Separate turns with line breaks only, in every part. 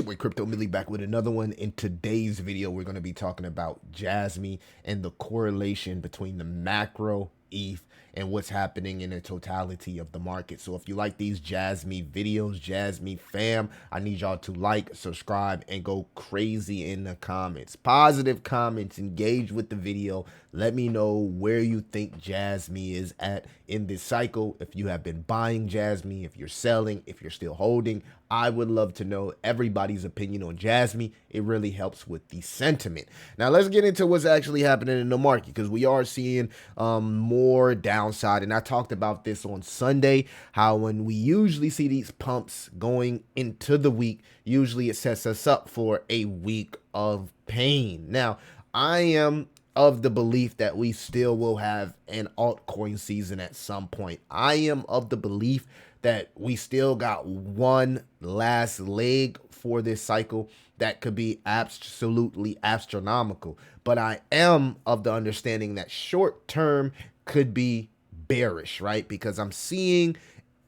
your boy Crypto Millie back with another one. In today's video, we're going to be talking about Jasmy and the correlation between the macro ETH and what's happening in the totality of the market. So if you like these Jasmy videos, Jasmy fam, I need y'all to like, subscribe, and go crazy in the comments. Positive comments, engage with the video. Let me know where you think Jasmy is at in this cycle. If you have been buying Jasmy, if you're selling, if you're still holding, I would love to know everybody's opinion on Jasmy. It really helps with the sentiment. Now let's get into what's actually happening in the market, because we are seeing more downside. And I talked about this on Sunday, how when we usually see these pumps going into the week, usually it sets us up for a week of pain. Now, I am of the belief that we still will have an altcoin season at some point. I am of the belief that we still got one last leg for this cycle that could be absolutely astronomical. But I am of the understanding that short term could be bearish, right? Because I'm seeing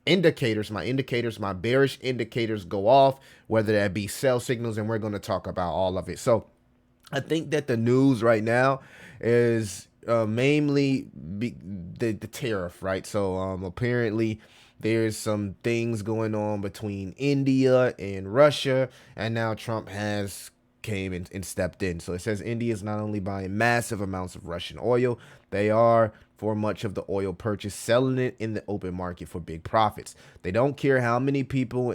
indicators, my bearish indicators go off, whether that be sell signals, and we're going to talk about all of it. So I think that the news right now is mainly the tariff, right? So apparently there's some things going on between India and Russia, and now Trump has came and stepped in. So it says India is not only buying massive amounts of Russian oil, they are, for much of the oil purchase, selling it in the open market for big profits. They don't care how many people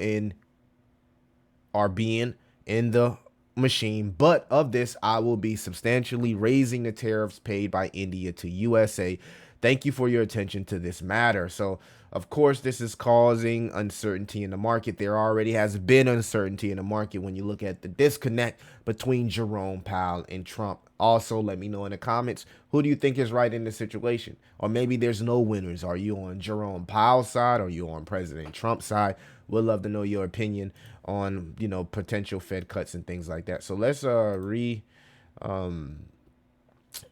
are being in the machine, but of this, I will be substantially raising the tariffs paid by India to USA. Thank you for your attention to this matter. So, of course, this is causing uncertainty in the market. There already has been uncertainty in the market when you look at the disconnect between Jerome Powell and Trump. Also, let me know in the comments, who do you think is right in this situation? Or maybe there's no winners. Are you on Jerome Powell's side? Or are you on President Trump's side? We'd love to know your opinion on, potential Fed cuts and things like that. So let's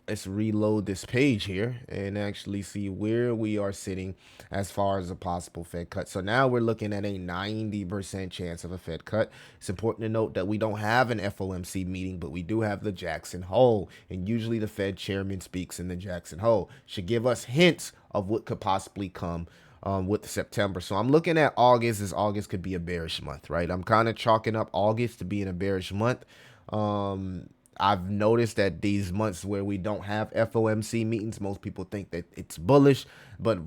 let's reload this page here and actually see where we are sitting as far as a possible Fed cut. So now we're looking at a 90% chance of a Fed cut. It's important to note that we don't have an FOMC meeting, but we do have the Jackson Hole, and usually the Fed chairman speaks in the Jackson Hole. Should give us hints of what could possibly come with September. So I'm looking at August, as August could be a bearish month, right? I'm kind of chalking up August to being a bearish month. I've noticed that these months where we don't have FOMC meetings, most people think that it's bullish. But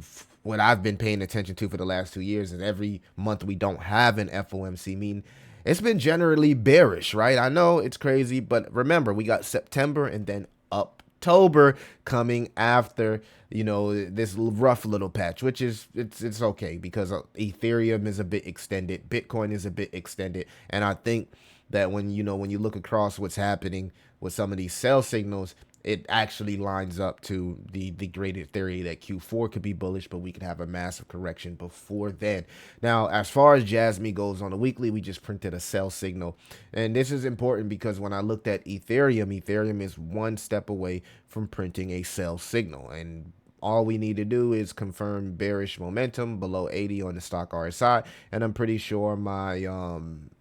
what I've been paying attention to for the last 2 years is every month we don't have an FOMC meeting, it's been generally bearish, right? I know it's crazy, but remember, we got September and then October coming after, this rough little patch, which is it's okay, because Ethereum is a bit extended, Bitcoin is a bit extended, and I think that when you look across what's happening with some of these sell signals, it actually lines up to the greater theory that Q4 could be bullish, but we could have a massive correction before then. Now, as far as Jasmy goes on the weekly, we just printed a sell signal. And this is important because when I looked at Ethereum is one step away from printing a sell signal. And all we need to do is confirm bearish momentum below 80 on the stock RSI. And I'm pretty sure my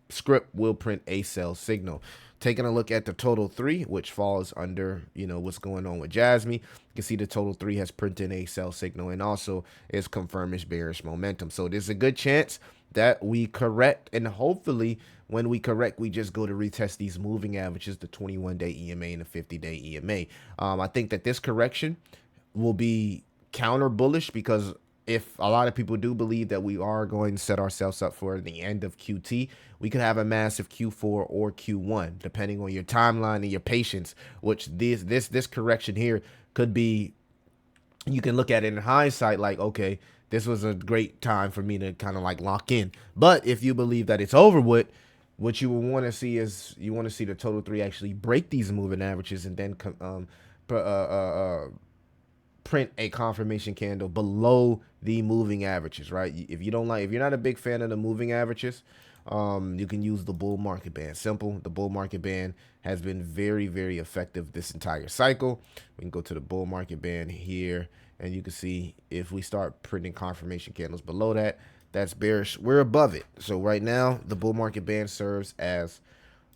script will print a sell signal. Taking a look at the total 3, which falls under what's going on with Jasmy, you can see the total 3 has printed a sell signal and also is confirmed bearish momentum. So there's a good chance that we correct, and hopefully when we correct, we just go to retest these moving averages, the 21-day EMA and the 50-day EMA. I think that this correction will be counter bullish, because if a lot of people do believe that we are going to set ourselves up for the end of QT, we could have a massive Q4 or Q1, depending on your timeline and your patience, which this correction here could be. You can look at it in hindsight like, okay, this was a great time for me to kind of like lock in. But if you believe that it's over with, what you will want to see is you want to see the total 3 actually break these moving averages and then print a confirmation candle below the moving averages, right? If you're not a big fan of the moving averages, you can use the bull market band. Simple. The bull market band has been very, very effective this entire cycle. We can go to the bull market band here, and you can see if we start printing confirmation candles below that, that's bearish. We're above it. So right now, the bull market band serves as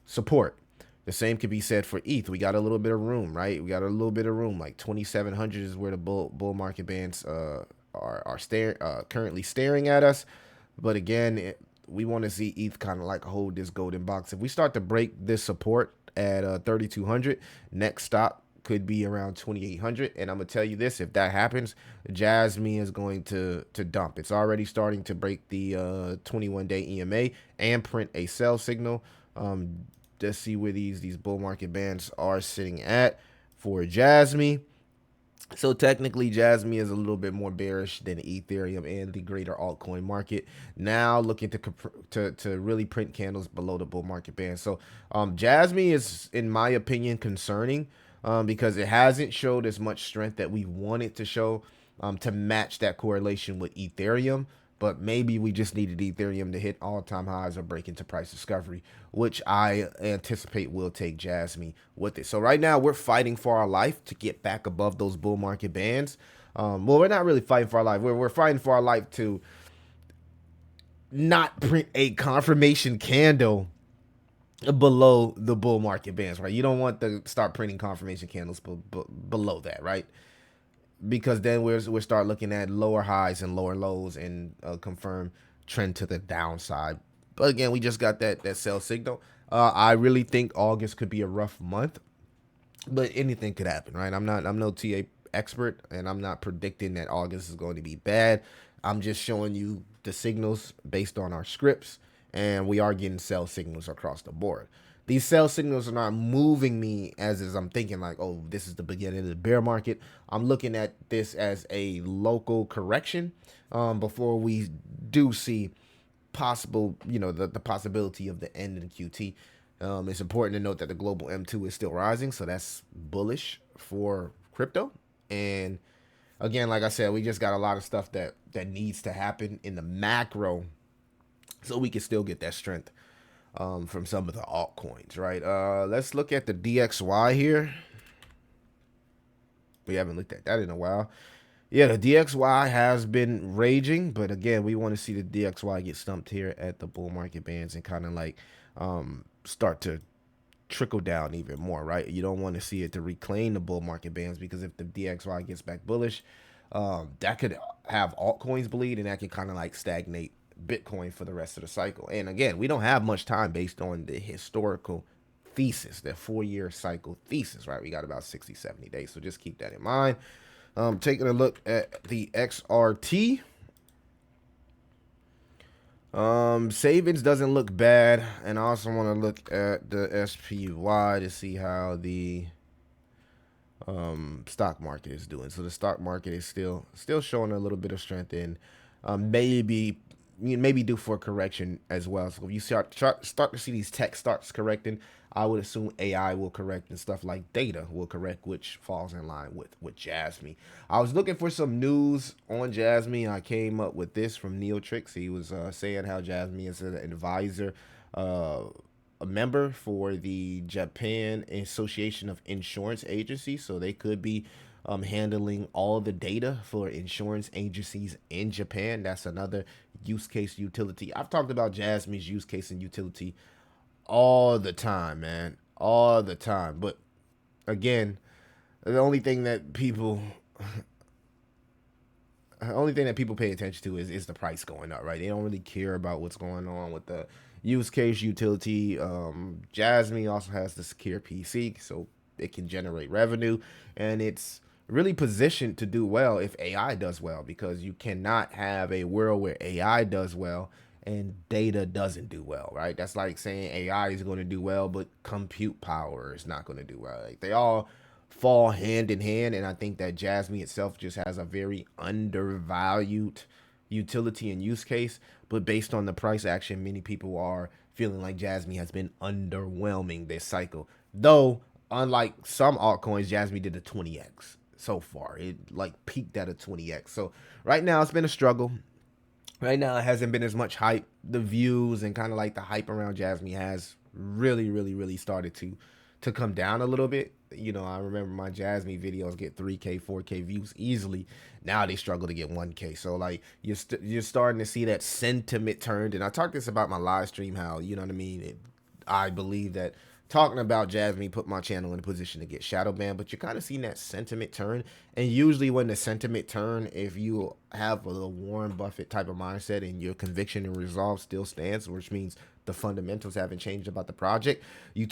support. The same could be said for ETH. We got a little bit of room, right? We got a little bit of room. Like 2,700 is where the bull market bands currently staring at us. But again, we want to see ETH kind of like hold this golden box. If we start to break this support at 3,200, next stop could be around 2,800. And I'm gonna tell you this: if that happens, Jasmy is going to dump. It's already starting to break the 21-day EMA and print a sell signal. Let's see where these bull market bands are sitting at for Jasmy. So technically, Jasmy is a little bit more bearish than Ethereum and the greater altcoin market. Now looking to really print candles below the bull market band. So Jasmy is, in my opinion, concerning because it hasn't showed as much strength that we want it to show to match that correlation with Ethereum. But maybe we just needed Ethereum to hit all-time highs or break into price discovery, which I anticipate will take Jasmy with it. So right now we're fighting for our life to get back above those bull market bands. Well, we're not really fighting for our life. We're fighting for our life to not print a confirmation candle below the bull market bands, right? You don't want to start printing confirmation candles below that, right? Because then we'll start looking at lower highs and lower lows and confirm trend to the downside. But again, we just got that sell signal. I really think August could be a rough month, but anything could happen, right? I'm no TA expert, and I'm not predicting that August is going to be bad. I'm just showing you the signals based on our scripts, and we are getting sell signals across the board. These sell signals are not moving me as I'm thinking like, oh, this is the beginning of the bear market. I'm looking at this as a local correction before we do see possible, the possibility of the end in QT. It's important to note that the global M2 is still rising, so that's bullish for crypto. And again, like I said, we just got a lot of stuff that needs to happen in the macro so we can still get that strength from some of the altcoins, right? Let's look at the DXY here. We haven't looked at that in a while. Yeah, the DXY has been raging, but again, we want to see the DXY get stumped here at the bull market bands and kind of like start to trickle down even more, right? You don't want to see it to reclaim the bull market bands, because if the DXY gets back bullish, that could have altcoins bleed, and that can kind of like stagnate Bitcoin for the rest of the cycle. And again, we don't have much time based on the historical thesis, the 4-year cycle thesis, right? We got about 60, 70 days. So just keep that in mind. Taking a look at the XRT. Savings doesn't look bad. And I also want to look at the SPY to see how the stock market is doing. So the stock market is still showing a little bit of strength, and maybe due for a correction as well. So if you start to see these tech starts correcting, I would assume AI will correct and stuff like data will correct, which falls in line with Jasmy. I was looking for some news on Jasmy. I came up with this from Neotrix. He was saying how Jasmy is an advisor, a member for the Japan Association of Insurance Agencies. So they could be handling all the data for insurance agencies in Japan. That's another use case utility. I've talked about Jasmy's use case and utility all the time, man, all the time. But again, the only thing that people pay attention to is the price going up, right? They don't really care about what's going on with the use case utility. Jasmy also has the secure PC, so it can generate revenue, and it's really positioned to do well if AI does well, because you cannot have a world where AI does well and data doesn't do well, right? That's like saying AI is going to do well, but compute power is not going to do well. Like, they all fall hand in hand, and I think that Jasmy itself just has a very undervalued utility and use case. But based on the price action, many people are feeling like Jasmy has been underwhelming this cycle. Though, unlike some altcoins, Jasmy did a 20x so far. It like peaked at a 20x. So right now it's been a struggle. Right now it hasn't been as much hype. The views and kind of like the hype around Jasmy has really started to come down a little bit. I remember my Jasmy videos get 3K, 4K views easily. Now they struggle to get 1K. So like you're starting to see that sentiment turned. And I talked this about my live stream, how, you know what I mean? I believe that talking about Jasmy put my channel in a position to get shadow banned, but you're kind of seeing that sentiment turn. And usually when the sentiment turn, if you have a little Warren Buffett type of mindset and your conviction and resolve still stands, which means the fundamentals haven't changed about the project, you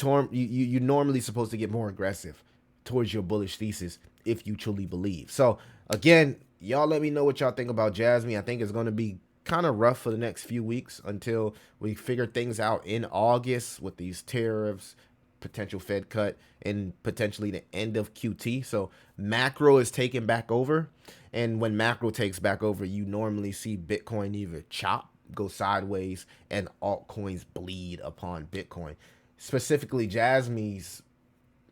normally supposed to get more aggressive towards your bullish thesis if you truly believe. So again, y'all let me know what y'all think about Jasmy. I think it's going to be kind of rough for the next few weeks until we figure things out in August with these tariffs, potential Fed cut, and potentially the end of QT. So macro is taking back over. And when macro takes back over, you normally see Bitcoin either chop, go sideways, and altcoins bleed upon Bitcoin. Specifically, Jasmy's,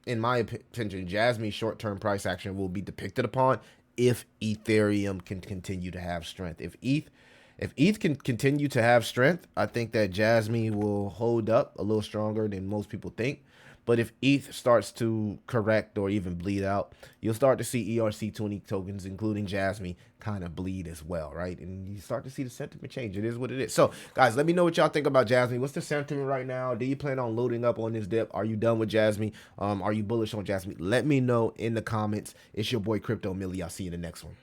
in my opinion, Jasmy's short-term price action will be depicted upon if Ethereum can continue to have strength. If ETH can continue to have strength, I think that Jasmy will hold up a little stronger than most people think. But if ETH starts to correct or even bleed out, you'll start to see ERC20 tokens, including Jasmy, kind of bleed as well, right? And you start to see the sentiment change. It is what it is. So, guys, let me know what y'all think about Jasmy. What's the sentiment right now? Do you plan on loading up on this dip? Are you done with Jasmy? Are you bullish on Jasmy? Let me know in the comments. It's your boy Crypto Millie. I'll see you in the next one.